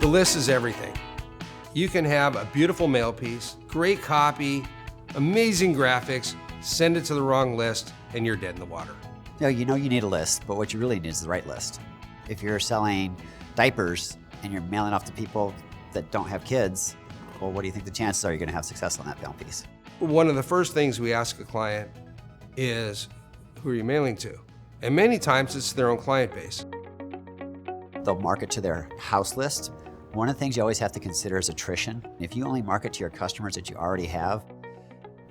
The list is everything. You can have a beautiful mail piece, great copy, amazing graphics, send it to the wrong list, and you're dead in the water. You know you need a list, but what you really need is the right list. If you're selling diapers and you're mailing off to people that don't have kids, well, what do you think the chances are you're going to have success on that mail piece? One of the first things we ask a client is, who are you mailing to? And many times it's their own client base. They'll market to their house list. One of the things you always have to consider is attrition. If you only market to your customers that you already have,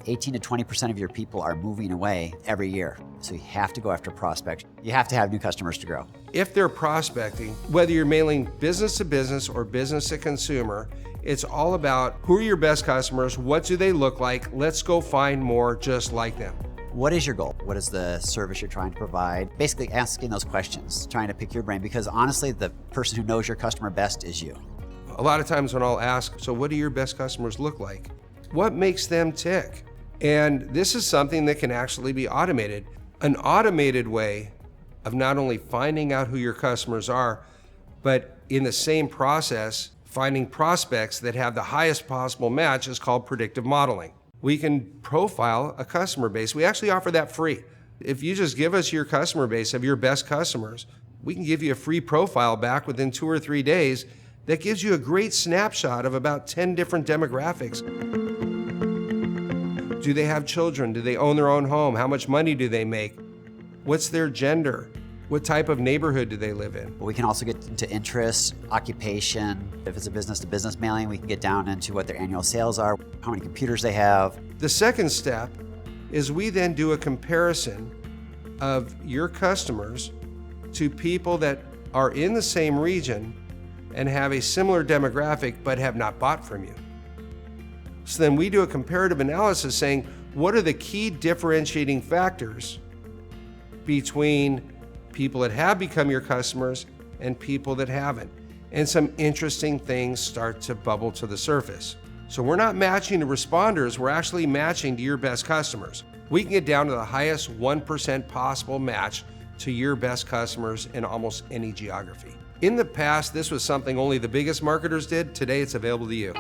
18 to 20% of your people are moving away every year. So you have to go after prospects. You have to have new customers to grow. If they're prospecting, whether you're mailing business to business or business to consumer, it's all about who are your best customers, what do they look like, let's go find more just like them. What is your goal? What is the service you're trying to provide? Basically asking those questions, trying to pick your brain, because honestly, the person who knows your customer best is you. A lot of times when I'll ask, so what do your best customers look like? What makes them tick? And this is something that can actually be automated. An automated way of not only finding out who your customers are, but in the same process, finding prospects that have the highest possible match is called predictive modeling. We can profile a customer base. We actually offer that free. If you just give us your customer base of your best customers, we can give you a free profile back within 2 or 3 days that gives you a great snapshot of about 10 different demographics. Do they have children? Do they own their own home? How much money do they make? What's their gender? What type of neighborhood do they live in? We can also get into interests, occupation. If it's a business-to-business mailing, we can get down into what their annual sales are, how many computers they have. The second step is we then do a comparison of your customers to people that are in the same region and have a similar demographic but have not bought from you. So then we do a comparative analysis saying, what are the key differentiating factors between people that have become your customers and people that haven't? And some interesting things start to bubble to the surface. So we're not matching to responders, we're actually matching to your best customers. We can get down to the highest 1% possible match to your best customers in almost any geography. In the past, this was something only the biggest marketers did. Today, it's available to you.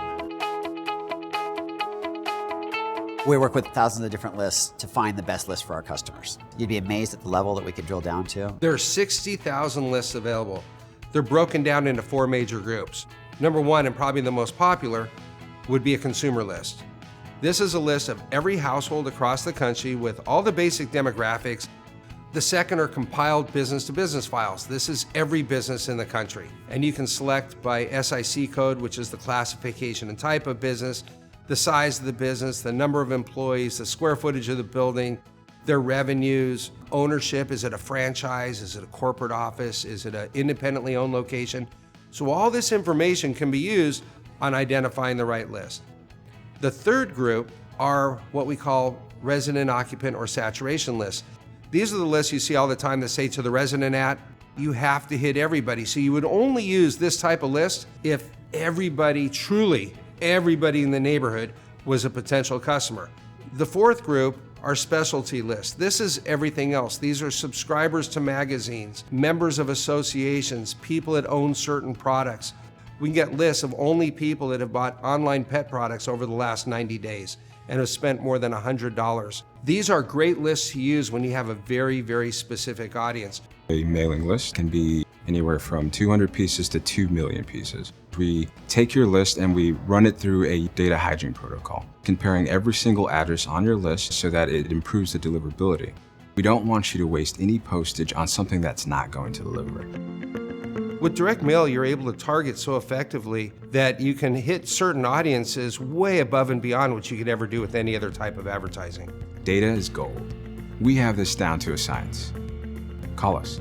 We work with thousands of different lists to find the best list for our customers. You'd be amazed at the level that we could drill down to. There are 60,000 lists available. They're broken down into 4 major groups. Number 1, and probably the most popular, would be a consumer list. This is a list of every household across the country with all the basic demographics. The second are compiled business-to-business files. This is every business in the country. And you can select by SIC code, which is the classification and type of business, the size of the business, the number of employees, the square footage of the building, their revenues, ownership. Is it a franchise? Is it a corporate office? Is it an independently owned location? So all this information can be used on identifying the right list. The third group are what we call resident occupant or saturation lists. These are the lists you see all the time that say to the resident at, you have to hit everybody. So you would only use this type of list if everybody, truly everybody in the neighborhood was a potential customer. The fourth group are specialty lists. This is everything else. These are subscribers to magazines, members of associations, people that own certain products. We can get lists of only people that have bought online pet products over the last 90 days and have spent more than $100. These are great lists to use when you have a very, very specific audience. A mailing list can be anywhere from 200 pieces to 2 million pieces. We take your list and we run it through a data hygiene protocol, comparing every single address on your list so that it improves the deliverability. We don't want you to waste any postage on something that's not going to deliver. With direct mail, you're able to target so effectively that you can hit certain audiences way above and beyond what you could ever do with any other type of advertising. Data is gold. We have this down to a science. Call us.